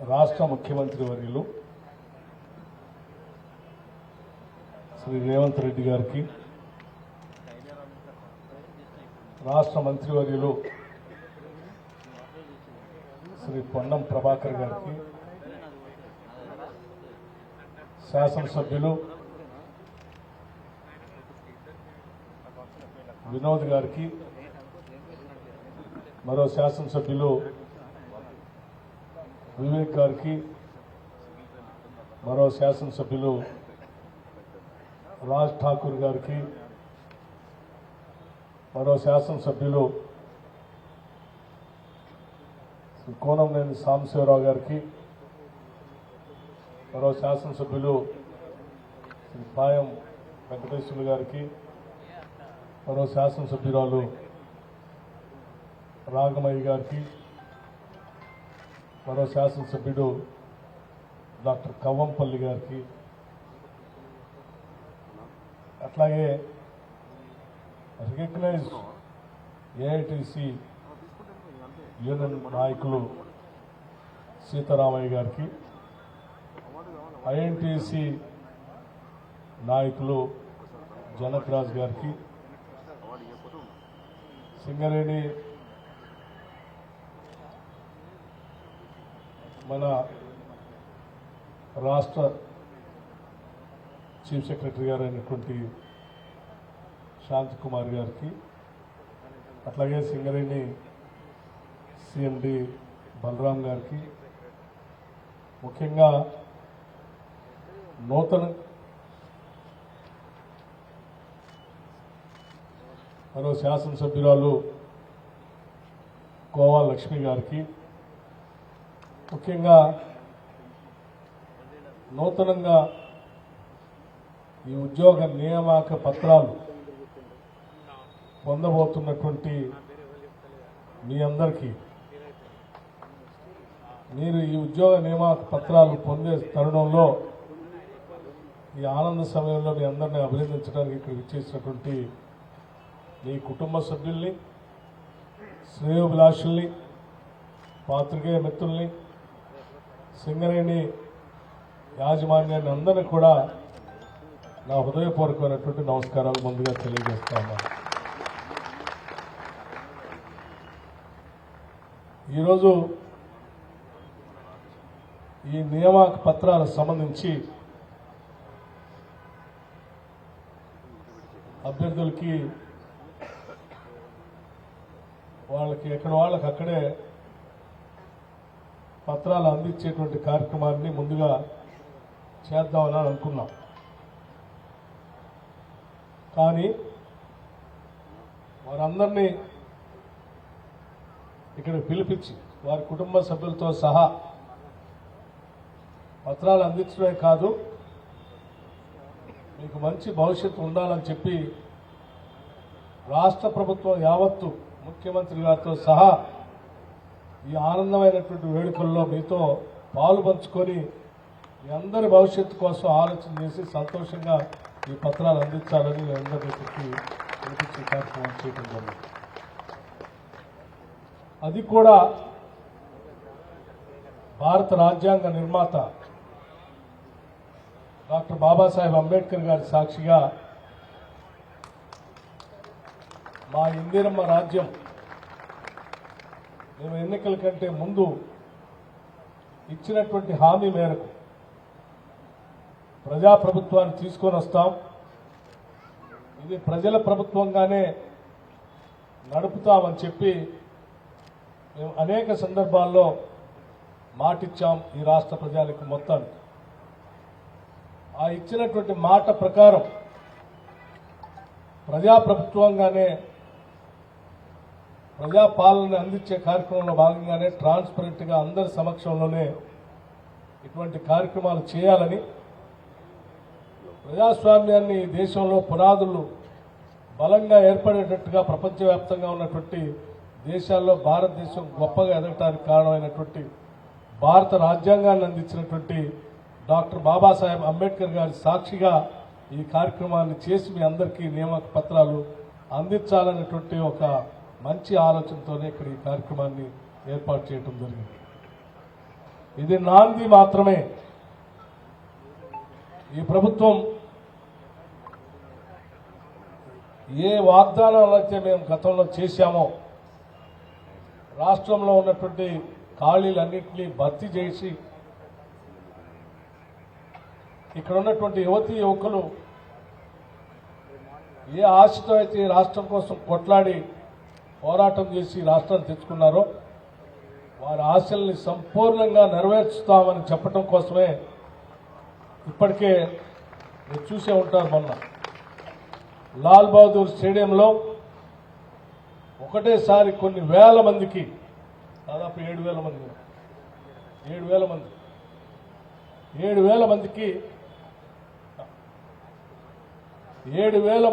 రాష్ట్ర ముఖ్యమంత్రి వర్యులు శ్రీ రేవంత్ రెడ్డి గారికి, రాష్ట్ర మంత్రివర్యులు శ్రీ పొన్నం ప్రభాకర్ గారికి, శాసనసభ్యులు వినోద్ గారికి, మరో శాసనసభ్యులు వివేక్ గారికి, మరో శాసనసభ్యులు రాజ్ ఠాకూర్ గారికి, మరో శాసనసభ్యులు కోనంనేని సాంబశివరావు గారికి, మరో శాసనసభ్యులు శ్రీ పాయం వెంకటేశ్వర్లు గారికి, మరో శాసనసభ్యురాలు రాగమయ్య గారికి, మరో శాసనసభ్యుడు డాక్టర్ కవ్వంపల్లి గారికి, అట్లాగే రికగ్నైజ్ ఏఐటీసీ యూనియన్ నాయకులు సీతారామయ్య గారికి, ఐఎన్టీసీ నాయకులు జనక్ రాజ్ గారికి, సింగరేణి మన రాష్ట్ర చీఫ్ సెక్రటరీ గారు అయినటువంటి శాంతి కుమార్ గారికి, అట్లాగే సింగరేణి సిఎండి బలరాం గారికి, ముఖ్యంగా మరో శాసనసభ్యురాలు కోవా లక్ష్మి గారికి, ముఖ్యంగా నూతనంగా ఈ ఉద్యోగ నియామక పత్రాలు పొందబోతున్నటువంటి మీ అందరికీ, మీరు ఈ ఉద్యోగ నియామక పత్రాలు పొందే తరుణంలో ఈ ఆనంద సమయంలో మీ అందరినీ అభినందించడానికి ఇక్కడ విచ్చేసినటువంటి మీ కుటుంబ సభ్యుల్ని, శ్రేయోభిలాషుల్ని, పాత్రికేయ మిత్రుల్ని, సింగరేణి యాజమాన్యాన్ని అందరినీ కూడా నా హృదయపూర్వకమైనటువంటి నమస్కారాలు ముందుగా తెలియజేస్తా ఉన్నాను. ఈరోజు ఈ నియామక పత్రాలకు సంబంధించి అభ్యర్థులకి వాళ్ళకి వాళ్ళకి అక్కడే పత్రాలు అందించేటువంటి కార్యక్రమాన్ని ముందుగా చేద్దామని అనుకున్నాం. కానీ వారందరినీ ఇక్కడ పిలిపించి వారి కుటుంబ సభ్యులతో సహా పత్రాలు అందించడమే కాదు, మీకు మంచి భవిష్యత్తు ఉండాలని చెప్పి రాష్ట్ర ప్రభుత్వం యావత్తు ముఖ్యమంత్రి గారితో సహా ఈ ఆనందమైనటువంటి వేడుకల్లో మీతో పాలు పంచుకొని మీ అందరి భవిష్యత్తు కోసం ఆలోచన చేసి సంతోషంగా ఈ పత్రాలు అందించాలని మీ అందరికీ పిలిపించే కార్యక్రమం చేయడం జరిగింది. అది కూడా భారత రాజ్యాంగ నిర్మాత డాక్టర్ బాబాసాహెబ్ అంబేద్కర్ గారి సాక్షిగా మా ఇందిరమ్మ రాజ్యం మేము ఎన్నికల కంటే ముందు ఇచ్చినటువంటి హామీ మేరకు ప్రజాప్రభుత్వాన్ని తీసుకొని వస్తాం, ఇది ప్రజల ప్రభుత్వంగానే నడుపుతామని చెప్పి మేము అనేక సందర్భాల్లో మాటిచ్చాం ఈ రాష్ట్ర ప్రజలకు మొత్తానికి. ఆ ఇచ్చినటువంటి మాట ప్రకారం ప్రజాప్రభుత్వంగానే ప్రజాపాలన అందించే కార్యక్రమంలో భాగంగానే ట్రాన్స్పరెంట్ గా అందరి సమక్షంలోనే ఇటువంటి కార్యక్రమాలు చేయాలని, ప్రజాస్వామ్యాన్ని దేశంలో పునాదులు బలంగా ఏర్పడేటట్టుగా ప్రపంచవ్యాప్తంగా ఉన్నటువంటి దేశాల్లో భారతదేశం గొప్పగా ఎదగటానికి కారణమైనటువంటి భారత రాజ్యాంగాన్ని అందించినటువంటి డాక్టర్ బాబాసాహెబ్ అంబేద్కర్ గారి సాక్షిగా ఈ కార్యక్రమాన్ని చేసి మీ అందరికీ నియామక పత్రాలు అందించాలనేటువంటి ఒక మంచి ఆలోచనతోనే ఇక్కడ ఈ కార్యక్రమాన్ని ఏర్పాటు చేయడం జరిగింది. ఇది నాంది మాత్రమే. ఈ ప్రభుత్వం ఏ వాగ్దానాలు అయితే మేము గతంలో చేశామో రాష్ట్రంలో ఉన్నటువంటి ఖాళీలన్నింటినీ భర్తీ చేసి ఇక్కడ ఉన్నటువంటి యువతీ యువకులు ఏ ఆశతో అయితే ఈ రాష్ట్రం కోసం కొట్లాడి పోరాటం చేసి రాష్ట్రాన్ని తెచ్చుకున్నారో వారి ఆశల్ని సంపూర్ణంగా నెరవేర్చుతామని చెప్పడం కోసమే ఇప్పటికే మీరు చూసే ఉంటారు. మొన్న లాల్ బహదూర్ స్టేడియంలో ఒకటేసారి కొన్ని వేల మందికి, దాదాపు 7,000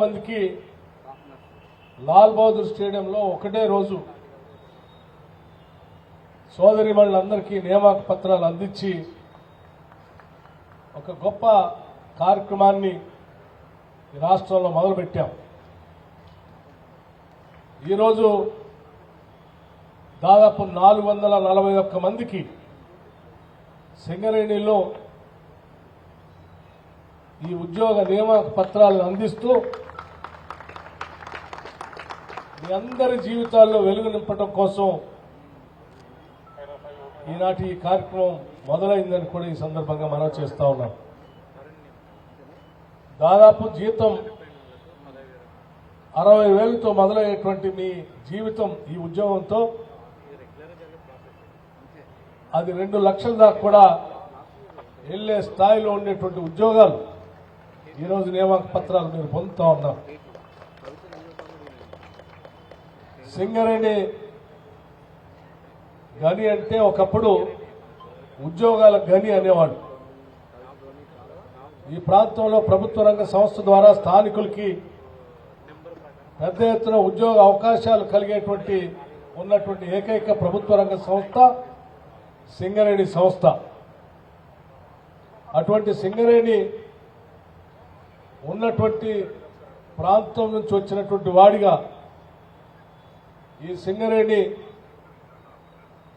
మందికి లాల్ బహదూర్ స్టేడియంలో ఒకటే రోజు సోదరిమణులందరికీ నియామక పత్రాలు అందించి ఒక గొప్ప కార్యక్రమాన్ని ఈ రాష్ట్రంలో మొదలుపెట్టాం. ఈరోజు దాదాపు 441 మందికి సింగరేణిలో ఈ ఉద్యోగ నియామక పత్రాలను అందిస్తూ మీ అందరి జీవితాల్లో వెలుగు నింపడం కోసం ఈనాటి ఈ కార్యక్రమం మొదలైందని కూడా ఈ సందర్భంగా మనం చేస్తా ఉన్నాం. దాదాపు జీతం 60,000తో మొదలయ్యేటువంటి మీ జీవితం ఈ ఉద్యోగంతో అది 2 లక్షల దాకా కూడా వెళ్లే స్థాయిలో ఉండేటువంటి ఉద్యోగాలు ఈరోజు నియామక పత్రాలు మీరు పొందుతా ఉన్నారు. సింగరేణి గని అంటే ఒకప్పుడు ఉద్యోగాల గని అనేవాడు. ఈ ప్రాంతంలో ప్రభుత్వ రంగ సంస్థ ద్వారా స్థానికులకి పెద్ద ఎత్తున ఉద్యోగ అవకాశాలు కలిగేటువంటి ఉన్నటువంటి ఏకైక ప్రభుత్వ రంగ సంస్థ సింగరేణి సంస్థ. అటువంటి సింగరేణి ఉన్నటువంటి ప్రాంతం నుంచి వచ్చినటువంటి వాడిగా ఈ సింగరేణి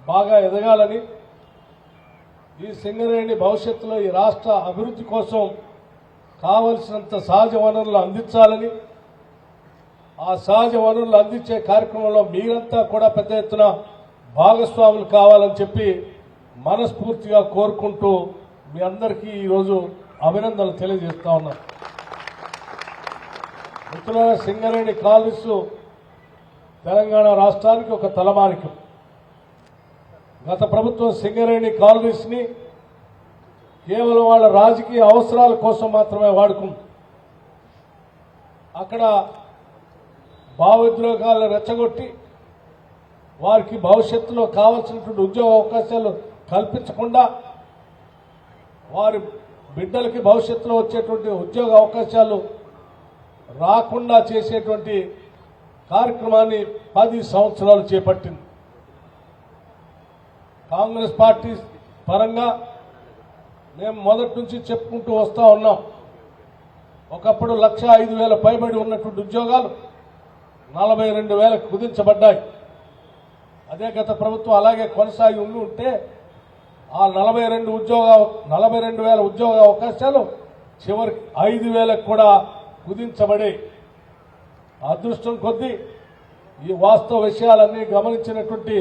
బాగా ఎదగాలని, ఈ సింగరేణి భవిష్యత్తులో ఈ రాష్ట్ర అభివృద్ధి కోసం కావలసినంత సహజ వనరులు అందించాలని, ఆ సహజ వనరులు అందించే కార్యక్రమంలో మీరంతా కూడా పెద్ద ఎత్తున భాగస్వాములు కావాలని చెప్పి మనస్ఫూర్తిగా కోరుకుంటూ మీ అందరికీ ఈరోజు అభినందనలు తెలియజేస్తా ఉన్నాను. మిత్రులారా, సింగరేణి కాలనీస్ తెలంగాణ రాష్ట్రానికి ఒక తలమానికం. గత ప్రభుత్వం సింగరేణి కాలనీస్ ని కేవలం వాళ్ళ రాజకీయ అవసరాల కోసం మాత్రమే వాడుకుంది. అక్కడ భావోద్వేగాలను రెచ్చగొట్టి వారికి భవిష్యత్తులో కావాల్సినటువంటి ఉద్యోగ అవకాశాలు కల్పించకుండా, వారి బిడ్డలకి భవిష్యత్తులో వచ్చేటువంటి ఉద్యోగ అవకాశాలు రాకుండా చేసేటువంటి కార్యక్రమాన్ని 10 సంవత్సరాలు చేపట్టింది. కాంగ్రెస్ పార్టీ పరంగా మేము మొదటి నుంచి చెప్పుకుంటూ వస్తా ఉన్నాం. ఒకప్పుడు 1,05,000 పైబడి ఉన్నటువంటి ఉద్యోగాలు 42,000కు కుదించబడ్డాయి. అదే గత ప్రభుత్వం అలాగే కొనసాగి ఉంటే ఆ 42,000 ఉద్యోగ అవకాశాలు చివరికి 5,000కు కూడా కుదించబడే. అదృష్టం కొద్దీ ఈ వాస్తవ విషయాలన్నీ గమనించినటువంటి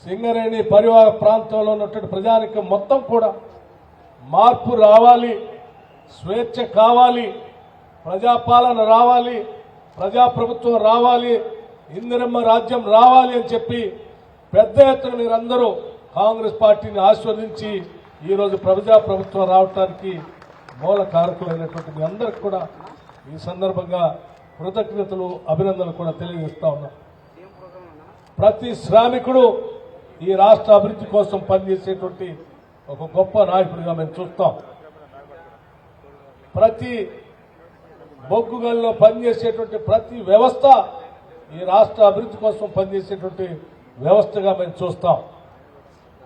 సింగరేణి పరివాహక ప్రాంతంలో ఉన్నటువంటి ప్రజానికం మొత్తం కూడా మార్పు రావాలి, స్వేచ్ఛ కావాలి, ప్రజాపాలన రావాలి, ప్రజాప్రభుత్వం రావాలి, ఇందిరమ్మ రాజ్యం రావాలి అని చెప్పి పెద్ద ఎత్తున మీరందరూ కాంగ్రెస్ పార్టీని ఆస్వాదించి ఈరోజు ప్రజాప్రభుత్వం రావడానికి మూల కారకులైనటువంటి మీ అందరికి కూడా ఈ సందర్భంగా కృతజ్ఞతలు, అభినందనలు కూడా తెలియజేస్తా ఉన్నాం. ప్రతి శ్రామికుడు ఈ రాష్ట్ర అభివృద్ధి కోసం పనిచేసేటువంటి ఒక గొప్ప నాయకుడిగా మేము చూస్తాం. ప్రతి బొగ్గుగల్లో పనిచేసేటువంటి ప్రతి వ్యవస్థ ఈ రాష్ట్ర అభివృద్ధి కోసం పనిచేసేటువంటి వ్యవస్థగా మేము చూస్తాం.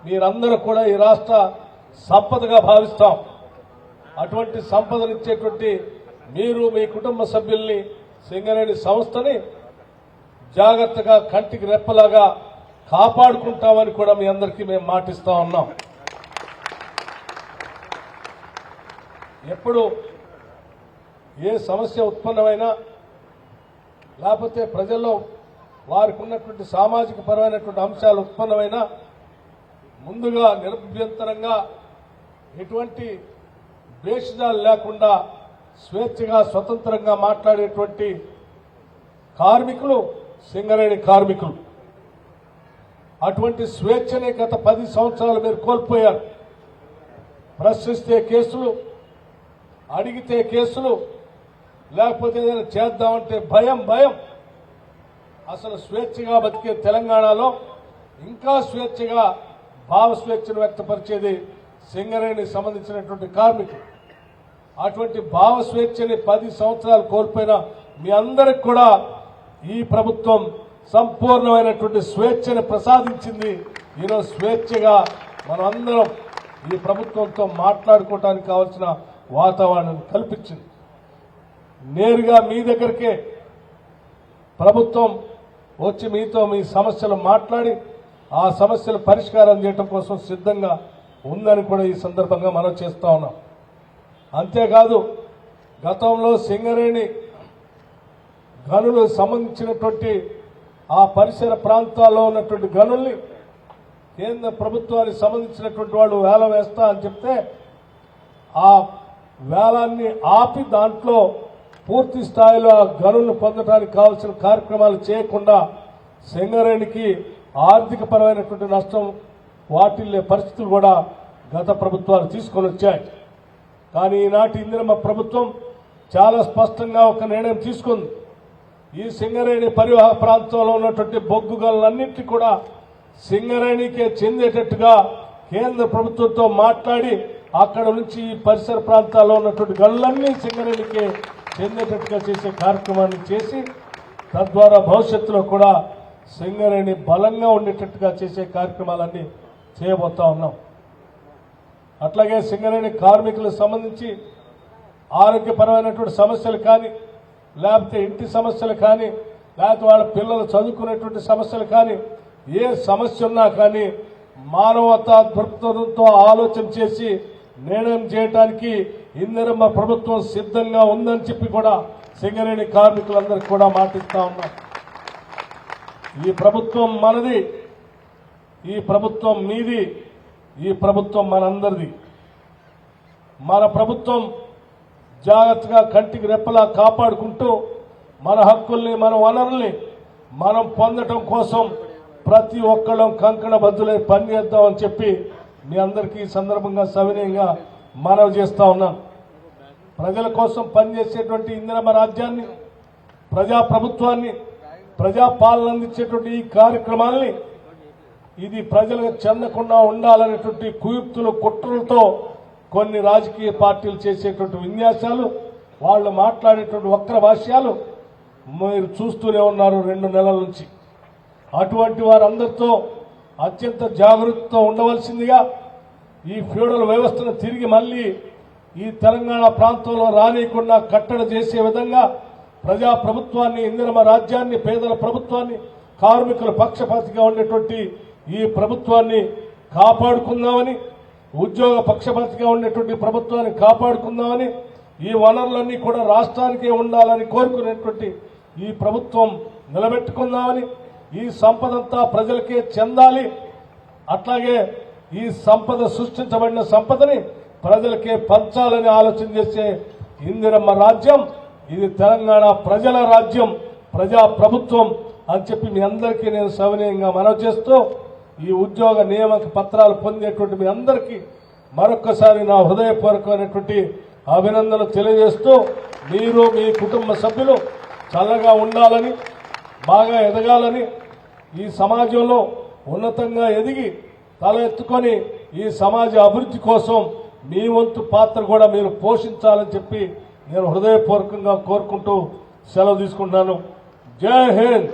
మీరందరూ కూడా ఈ రాష్ట్ర సంపదగా భావిస్తాం. అటువంటి సంపదనిచ్చేటువంటి మీరు మీ కుటుంబ సభ్యుల్ని, సింగరేణి సంస్థని జాగ్రత్తగా కంటికి రెప్పలాగా కాపాడుకుంటామని కూడా మీ అందరికీ మేము మాటిస్తా ఉన్నాం. ఎప్పుడు ఏ సమస్య ఉత్పన్నమైనా లేకపోతే ప్రజల్లో వారికి ఉన్నటువంటి సామాజిక పరమైనటువంటి అంశాలు ఉత్పన్నమైనా ముందుగా నిరభ్యంతరంగా ఎటువంటి భేషజాలు లేకుండా స్వేచ్ఛగా స్వతంత్రంగా మాట్లాడేటువంటి కార్మికులు సింగరేణి కార్మికులు. అటువంటి స్వేచ్ఛని గత 10 సంవత్సరాలు మీరు కోల్పోయారు. ప్రశ్నిస్తే కేసులు, అడిగితే కేసులు, లేకపోతే ఏదైనా చేద్దామంటే భయం. అసలు స్వేచ్ఛగా బతికే తెలంగాణలో ఇంకా స్వేచ్ఛగా భావ స్వేచ్ఛను వ్యక్తపరిచేది సింగరేణికి సంబంధించినటువంటి కార్మికులు. అటువంటి భావ స్వేచ్ఛని 10 సంవత్సరాలు కోల్పోయిన మీ అందరికి కూడా ఈ ప్రభుత్వం సంపూర్ణమైనటువంటి స్వేచ్ఛను ప్రసాదించింది. ఈరోజు స్వేచ్ఛగా మనం అందరం ఈ ప్రభుత్వంతో మాట్లాడుకోవడానికి కావాల్సిన వాతావరణం కల్పించింది. నేరుగా మీ దగ్గరికే ప్రభుత్వం వచ్చి మీతో మీ సమస్యలు మాట్లాడి ఆ సమస్యలు పరిష్కారం చేయడం కోసం సిద్ధంగా ఉందని కూడా ఈ సందర్భంగా మనం చేస్తా ఉన్నాం. అంతేకాదు గతంలో సింగరేణి గనులు సంబంధించినటువంటి ఆ పరిసర ప్రాంతాల్లో ఉన్నటువంటి గనుల్ని కేంద్ర ప్రభుత్వానికి సంబంధించినటువంటి వాళ్ళు వేలం వేస్తా అని చెప్తే ఆ వేలాన్ని ఆపి దాంట్లో పూర్తి స్థాయిలో ఆ గనులను పొందడానికి కావాల్సిన కార్యక్రమాలు చేయకుండా సింగరేణికి ఆర్థిక పరమైనటువంటి నష్టం వాటిల్లే పరిస్థితులు కూడా గత ప్రభుత్వాలు తీసుకొని వచ్చాయి. కానీ ఈనాటి ఇందిరమ్మ ప్రభుత్వం చాలా స్పష్టంగా ఒక నిర్ణయం తీసుకుంది. ఈ సింగరేణి పరివాహక ప్రాంతంలో ఉన్నటువంటి బొగ్గు గనులన్నింటినీ కూడా సింగరేణికే చెందేటట్టుగా కేంద్ర ప్రభుత్వంతో మాట్లాడి అక్కడ నుంచి ఈ పరిసర ప్రాంతాల్లో ఉన్నటువంటి గనులన్నీ సింగరేణికే చెందేటట్టుగా చేసే కార్యక్రమాన్ని చేసి తద్వారా భవిష్యత్తులో కూడా సింగరేణి బలంగా ఉండేటట్టుగా చేసే కార్యక్రమాలన్నీ చేయబోతా ఉన్నాం. అట్లాగే సింగరేణి కార్మికులకు సంబంధించి ఆరోగ్యపరమైనటువంటి సమస్యలు కానీ, లేకపోతే ఇంటి సమస్యలు కానీ, లేకపోతే వాళ్ళ పిల్లలు చదువుకునేటువంటి సమస్యలు కానీ, ఏ సమస్య ఉన్నా కానీ మానవతా దృక్పథంతో ఆలోచన చేసి నిర్ణయం చేయడానికి ఇందిరమ్మ ప్రభుత్వం సిద్ధంగా ఉందని చెప్పి కూడా సింగరేణి కార్మికులందరికీ కూడా మాటిస్తా ఉన్నాం. ఈ ప్రభుత్వం మనది, ఈ ప్రభుత్వం మీది, ఈ ప్రభుత్వం మనందరిది. మన ప్రభుత్వం జాగ్రత్తగా కంటికి రెప్పలా కాపాడుకుంటూ మన హక్కుల్ని, మన వనరుల్ని మనం పొందటం కోసం ప్రతి ఒక్కళ్ళం కంకణబద్దులై పనిచేద్దామని చెప్పి మీ అందరికీ ఈ సందర్భంగా సవినయంగా మనవి చేస్తా ఉన్నాను. ప్రజల కోసం పనిచేసేటువంటి ఇందిరమ్మ రాజ్యాన్ని, ప్రజాప్రభుత్వాన్ని, ప్రజాపాలన అందించేటువంటి ఈ కార్యక్రమాల్ని ఇది ప్రజలకు చెందకుండా ఉండాలనేటువంటి కుయుక్తులు, కుట్రలతో కొన్ని రాజకీయ పార్టీలు చేసేటువంటి విన్యాసాలు, వాళ్ళు మాట్లాడేటువంటి వక్ర భాష్యాలు మీరు చూస్తూనే ఉన్నారు 2 నెలల నుంచి. అటువంటి వారందరితో అత్యంత జాగరూకతతో ఉండవలసిందిగా ఈ ఫ్యూడల్ వ్యవస్థను తిరిగి మళ్లీ ఈ తెలంగాణ ప్రాంతంలో రానియకుండా కట్టడి చేసే విధంగా ప్రజాప్రభుత్వాన్ని, ఇందిరమ్మ రాజ్యాన్ని, పేదల ప్రభుత్వాన్ని, కార్మికుల పక్షపాతిగా ఉండేటువంటి ఈ ప్రభుత్వాన్ని కాపాడుకుందామని, ఉద్యోగ పక్షపాతిగా ఉండేటువంటి ప్రభుత్వాన్ని కాపాడుకుందామని, ఈ వనరులన్నీ కూడా రాష్ట్రానికే ఉండాలని కోరుకునేటువంటి ఈ ప్రభుత్వం నిలబెట్టుకుందామని, ఈ సంపదంతా ప్రజలకే చెందాలి, అట్లాగే ఈ సంపద సృష్టించబడిన సంపదని ప్రజలకే పంచాలని ఆలోచన చేసే ఇందిరమ్మ రాజ్యం ఇది తెలంగాణ ప్రజల రాజ్యం, ప్రజా ప్రభుత్వం అని చెప్పి మీ అందరికీ నేను సవినయంగా మనవి చేస్తూ ఈ ఉద్యోగ నియామక పత్రాలు పొందేటువంటి మీ అందరికీ మరొక్కసారి నా హృదయపూర్వకమైనటువంటి అభినందనలు తెలియజేస్తూ మీరు మీ కుటుంబ సభ్యులు చల్లగా ఉండాలని, బాగా ఎదగాలని, ఈ సమాజంలో ఉన్నతంగా ఎదిగి తల ఎత్తుకొని ఈ సమాజ అభివృద్ధి కోసం మీ వంతు పాత్ర కూడా మీరు పోషించాలని చెప్పి నేను హృదయపూర్వకంగా కోరుకుంటూ సెలవు తీసుకుంటున్నాను. జై హింద్.